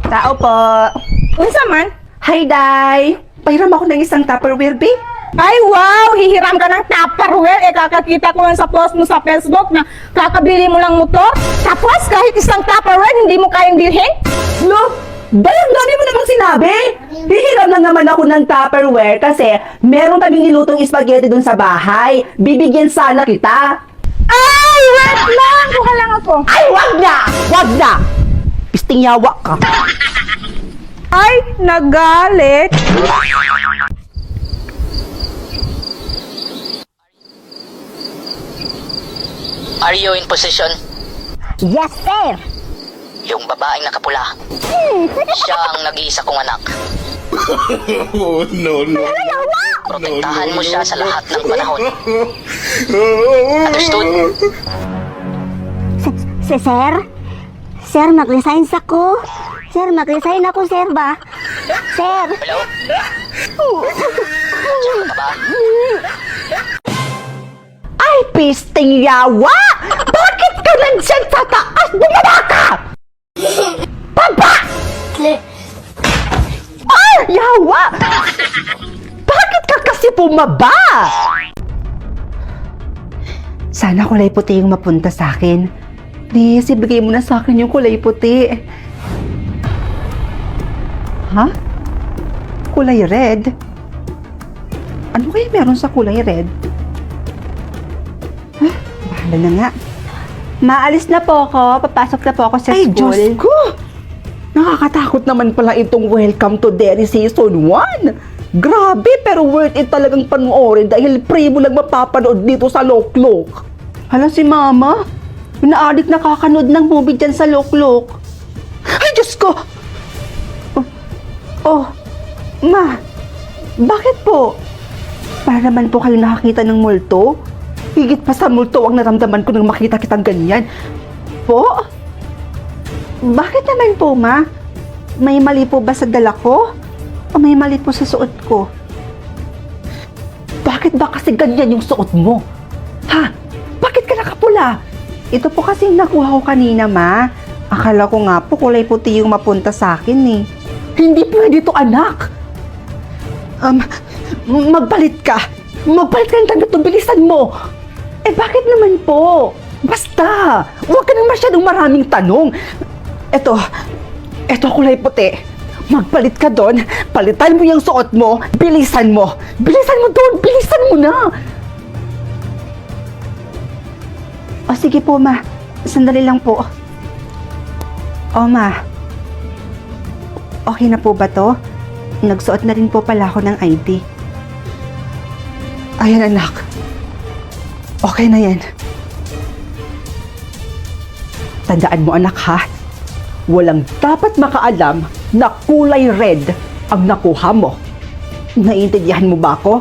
Tao po. Unsa man? Hi, Day. Pahiram ako ng isang Tupperware, babe. Ay, wow! Hihiram ka ng Tupperware. Kakakita ko lang sa post mo sa Facebook na kakabili mo lang motor. Tapos, kahit isang Tupperware, hindi mo kayang bilhin? Look, ang dami mo namang sinabi. Hihiram lang naman ako ng Tupperware kasi meron kaming nilutong spaghetti dun sa bahay. Bibigyan sana kita. Ay, wait lang! Kuha lang ako. Ay, wag na! Wag na! Pisting yawa ka. Ay, nagalit. Are you in position? Yes, sir! Yung babaeng nakapula. Siya ang nag-iisa kong anak. Oh, no, no. Protektahan mo siya sa lahat ng panahon. Understood? Sir? Sir, mag-resign ako. Sir, mag-resign ako, sir ba? Sir! Hello? Diyan ka ba? Ay, pisting yawa! Bakit ka nandyan sa taas? Bumaba ka! Baba! Ay, yawa! Bakit ka kasi bumaba? Sana kulay puti yung mapunta sa akin. Please, ibigay mo na sa akin yung kulay puti. Ha? Kulay red? Ano kaya meron sa kulay red? Bahala na nga. Maalis na po ako. Papasok na po ako sa Ay, school. Diyos ko! Nakakatakot naman pala itong Welcome to Derry Season 1. Grabe, pero worth it talagang panoorin dahil free mo lang mapapanood dito sa Loklok. Hala si Mama. Inaadik nakakanood ng movie dyan sa Loklok. Ay, Diyos ko! Oh, Ma. Bakit po? Para naman po kayo nakakita ng multo? Higit pa sa multo ang naramdaman ko nang makita kitang ganyan. Po? Bakit naman po, Ma? May mali po ba sa dala ko? O may mali po sa suot ko? Bakit ba kasi ganyan yung suot mo? Ha? Bakit ka nakapula? Ito po kasi nakuha ko kanina, Ma. Akala ko nga po kulay puti yung mapunta sa akin eh. Hindi pwede to, anak! Magpalit ka! Magpalit ka ng tanggap, bilisan mo! Eh bakit naman po? Basta! Huwag ka nang masyadong maraming tanong! Eto kulay puti. Magpalit ka doon, palitan mo yung suot mo, bilisan mo! Bilisan mo doon, bilisan mo na! O sige po, Ma. Sandali lang po. O, Ma. Okay na po ba to? Nagsuot na rin po pala ako ng ID. Ayan, anak. Okay na yan. Tandaan mo, anak, ha? Walang dapat makaalam na kulay red ang nakuha mo. Naiintindihan mo ba ako?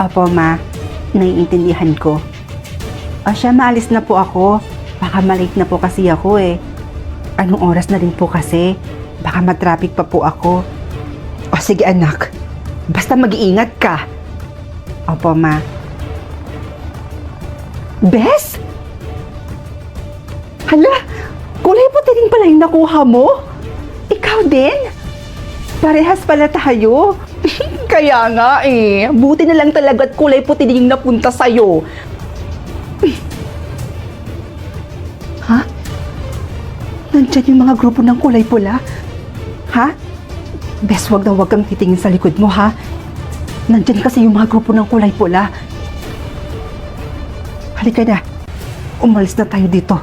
Opo, Ma. Naiintindihan ko. O siya, maalis na po ako. Baka malate na po kasi ako eh. Anong oras na rin po kasi? Baka matraffic pa po ako. O sige, anak. Basta mag-iingat ka. Opo, Ma. Bes? Hala, kulay puti rin pala yung nakuha mo? Ikaw din? Parehas pala tayo. Kaya nga eh. Buti na lang talaga at kulay puti din yung napunta sa'yo. Ha? Nandyan yung mga grupo ng kulay pula? Ha? Bes, wag na wag kang titingin sa likod mo, ha? Nandyan kasi yung mga grupo ng kulay pula. Halika na. Umalis na tayo dito.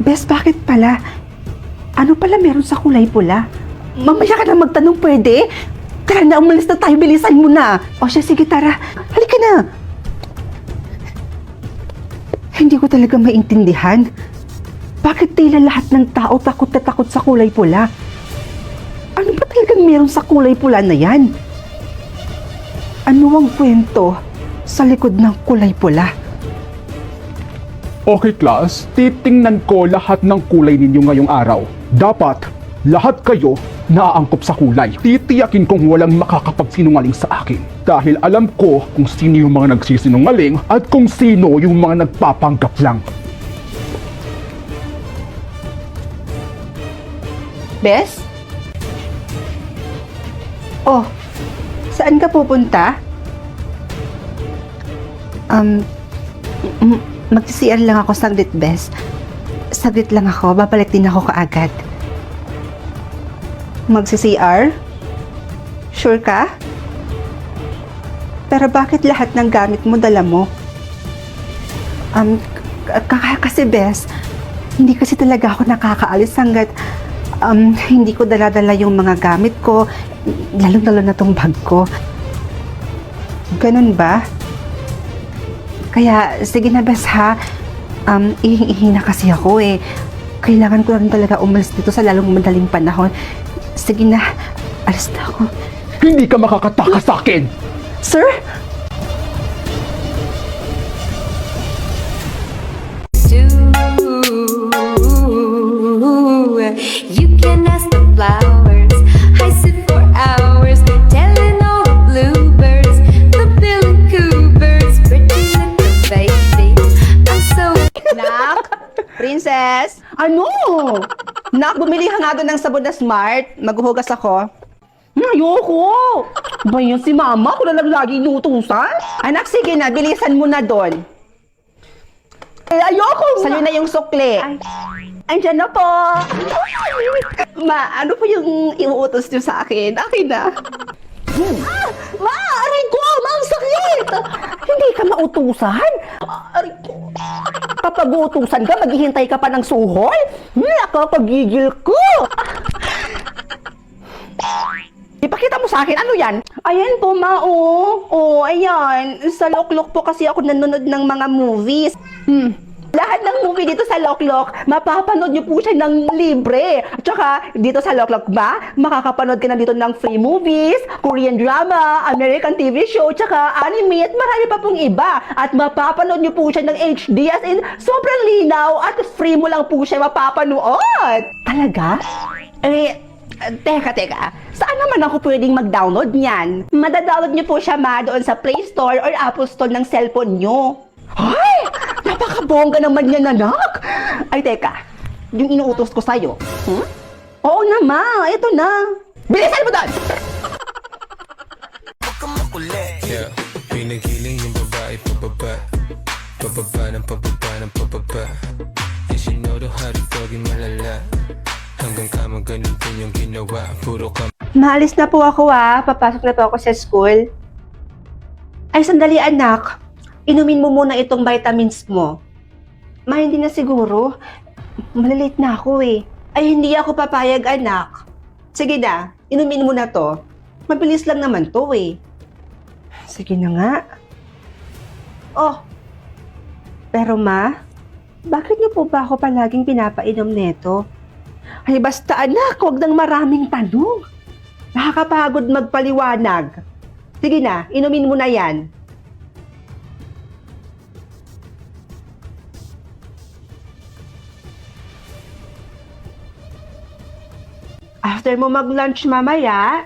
Bes, bakit pala? Ano pala meron sa kulay pula? Mamaya ka na magtanong, pwede? Tara na, umalis na tayo. Bilisan mo na. O siya, sige, tara. Halika na. Hindi ko talaga maintindihan. Bakit tila lahat ng tao takot na takot sa kulay pula? Ano ba talagang meron sa kulay pula na yan? Ano ang kwento sa likod ng kulay pula? Okay class, titingnan ko lahat ng kulay ninyo ngayong araw. Dapat, lahat kayo naaangkop sa kulay. Titiyakin kong walang makakapagsinungaling sa akin. Dahil alam ko kung sino yung mga nagsisinungaling at kung sino yung mga nagpapanggap lang. Bes? Oh, saan ka pupunta? Mag-CR lang ako saglit, Bes. Saglit lang ako, babalik din ako kaagad. Mag-CR? Sure ka? Pero bakit lahat ng gamit mo dala mo? Kasi Bes, hindi kasi talaga ako nakakaalis hanggat hindi ko dala-dala yung mga gamit ko, lalong-lalo na tong bag ko. Ganun ba? Kaya, sige na Bes ha, ihing-ihi na kasi ako eh. Kailangan ko rin talaga umalis dito sa lalong madaling panahon. Sige na, alis na ako. Hindi ka makakatakas sa akin! Sir? You can ask the flowers. I sit for hours telling all the bluebirds, the billy-coo birds, pretty little baby. I'm so Nak? Princess? Ano? Nak, bumili ka nga doon ng sabon na Smart. Maghuhugas ako. Ayoko! Ba yun si Mama? Ako na lang lagi inutusan? Anak, sige na. Bilisan mo na doon. Ayoko! Sa'yo na yung sukli. Andyan na po. Ma, ano po yung iuutos niyo sa akin? Akin na. Ma, aray ko! Ma, ang sakit! Hindi ka mautusan? Aray ko. Kapag uutusan ka, maghihintay ka pa ng suhol? Nakakagigil ko! Ipakita mo sa akin, ano yan? Ayan po, ma, oh. Oh, ayan. Sa Loklok po kasi ako nanonood ng mga movies. Lahat ng movie dito sa Loklok, mapapanood niyo po siya ng libre. At saka, dito sa Loklok ba, makakapanood ka na dito ng free movies, Korean drama, American TV show, tsaka anime, at marami pa pong iba. At mapapanood niyo po siya ng HD, as in, sobrang linaw, at free mo lang po siya mapapanood. Talaga? Teka. Saan naman ako pwedeng mag-download niyan? Madadownload niyo po siya doon sa Play Store or Apple Store ng cellphone niyo. Ay! Napakabongga naman yan, anak! Ay, teka. Yung inuutos ko sa'yo. Oo na, ma. Ito na. Bilisan mo doon! Yeah, pinigiling yung babae pababa. Pababa ng pababa ng pababa. And she know how to dogin malala. Hanggang kama ganun din yung ginawa. Puro ka. Maalis na po ako Papasok na po ako sa school. Ay, sandali anak. Inumin mo muna itong vitamins mo. Ma, hindi na siguro. Malilate na ako eh. Ay, hindi ako papayag anak. Sige na, inumin mo na to. Mabilis lang naman to eh. Sige na nga. Oh. Pero ma, bakit niyo po ba ako palaging pinapainom neto? Ay basta anak, huwag nang maraming tanong. Nakakapagod magpaliwanag. Sige na, inumin mo na yan. After mo mag-lunch mamaya,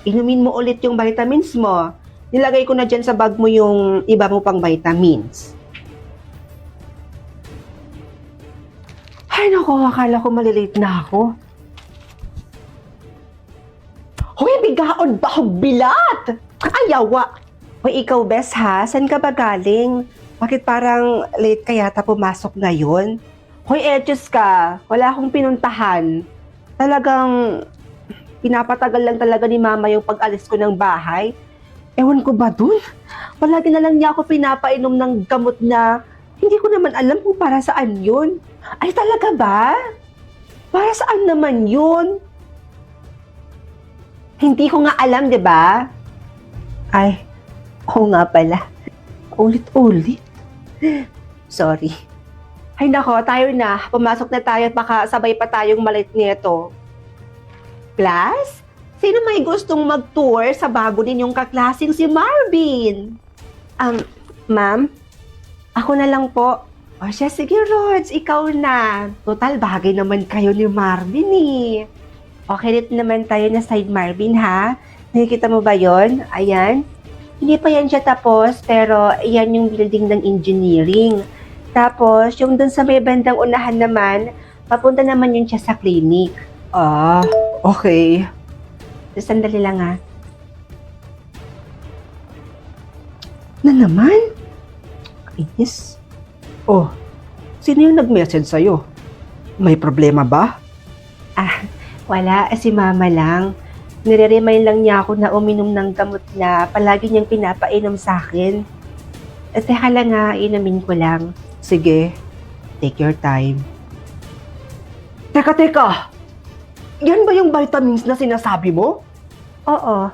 inumin mo ulit yung vitamins mo. Nilagay ko na dyan sa bag mo yung iba mo pang vitamins. Ay naku, akala ko malilate na ako. Hoy, bigaon ba bilat? Ayawa. Hoy, ikaw bes ha, saan ka ba galing? Bakit parang late ka yata pumasok ngayon? Hoy, etos ka, wala akong pinuntahan. Talagang pinapatagal lang talaga ni mama yung pag-alis ko ng bahay. Ewan ko ba dun? Palagi na lang niya ako pinapainom ng gamot na hindi ko naman alam kung para saan yun. Ay talaga ba? Para saan naman yun? Hindi ko nga alam, di ba? Ay, oo nga pala. Ulit-ulit. Sorry. Ay nako, tayo na. Pumasok na tayo at baka sabay pa tayong malit nito. Class? Sino may gustong mag-tour sa bago ninyong kaklaseng si Marvin? Ma'am? Ako na lang po. O siya, sige Rods, ikaw na. Total, bagay naman kayo ni Marvin eh. Okay, dito naman tayo na side Marvin ha. Nakikita mo ba yon? Ayan. Hindi pa yan siya tapos, pero yan yung building ng engineering. Tapos, yung dun sa may bandang unahan naman, papunta naman yun siya sa clinic. Ah, okay. Sandali lang ha. Na naman? Inis. Oh, sino yung nag-message sa'yo? May problema ba? Wala, si mama lang. Nire-remind lang niya ako na uminom ng gamot na palagi niyang pinapainom sa akin. Teka lang ha, inumin ko lang. Sige, take your time. Teka! Yan ba yung vitamins na sinasabi mo? Oo.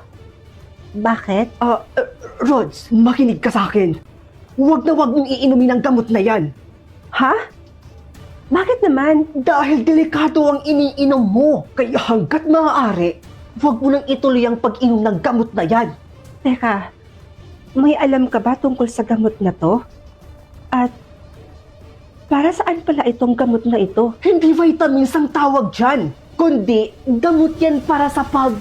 Bakit? Rods, makinig ka sa akin. Huwag na huwag mong iinumin ang gamot na yan. Ha? Bakit naman? Dahil delikado ang iniinom mo. Kaya hanggat maaari, huwag mo nang ituloy ang pag-inom ng gamot na yan. Teka, may alam ka ba tungkol sa gamot na to? At para saan pala itong gamot na ito? Hindi vitamins ang tawag dyan, kundi gamot yan para sa pag...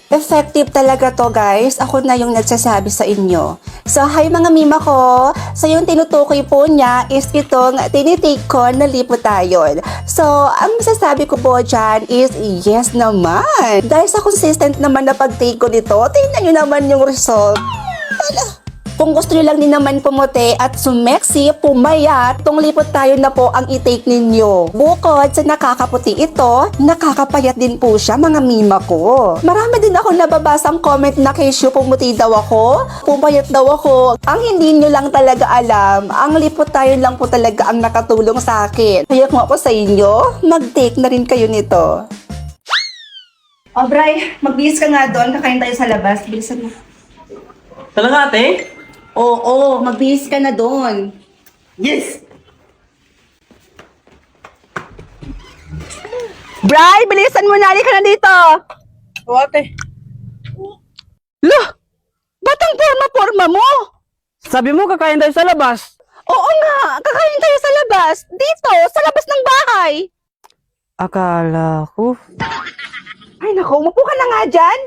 Effective talaga to guys. Ako na yung nagsasabi sa inyo. So, hi mga mima ko. So, yung tinutukoy po niya is itong tinitake ko na Liputayon. So, ang masasabi ko po dyan is yes naman. Dahil sa consistent naman na pag-take ko nito, tingnan nyo naman yung result. Kung gusto nyo lang din naman pumuti at sumeksi, pumayat, itong Liputayon na po ang i-take ninyo. Bukod sa nakakaputi ito, nakakapayat din po siya mga mima ko. Marami din ako nababasang comment na kesyo pumuti daw ako, pumayat daw ako. Ang hindi nyo lang talaga alam, ang Liputayon lang po talaga ang nakatulong sa akin. Kaya kung ako sa inyo, mag-take na rin kayo nito. O, Bray, magbihis ka nga doon. Kakain tayo sa labas. Bilisan mo. Talaga, ate? Oo, magbihis ka na doon. Yes! Bray, bilisan mo na. Halika na dito. O, ate. Lo, ba't ang forma-forma mo? Sabi mo, kakain tayo sa labas. Oo nga, kakain tayo sa labas. Dito, sa labas ng bahay. Akala ko. Ay nako, umupo ka na nga dyan.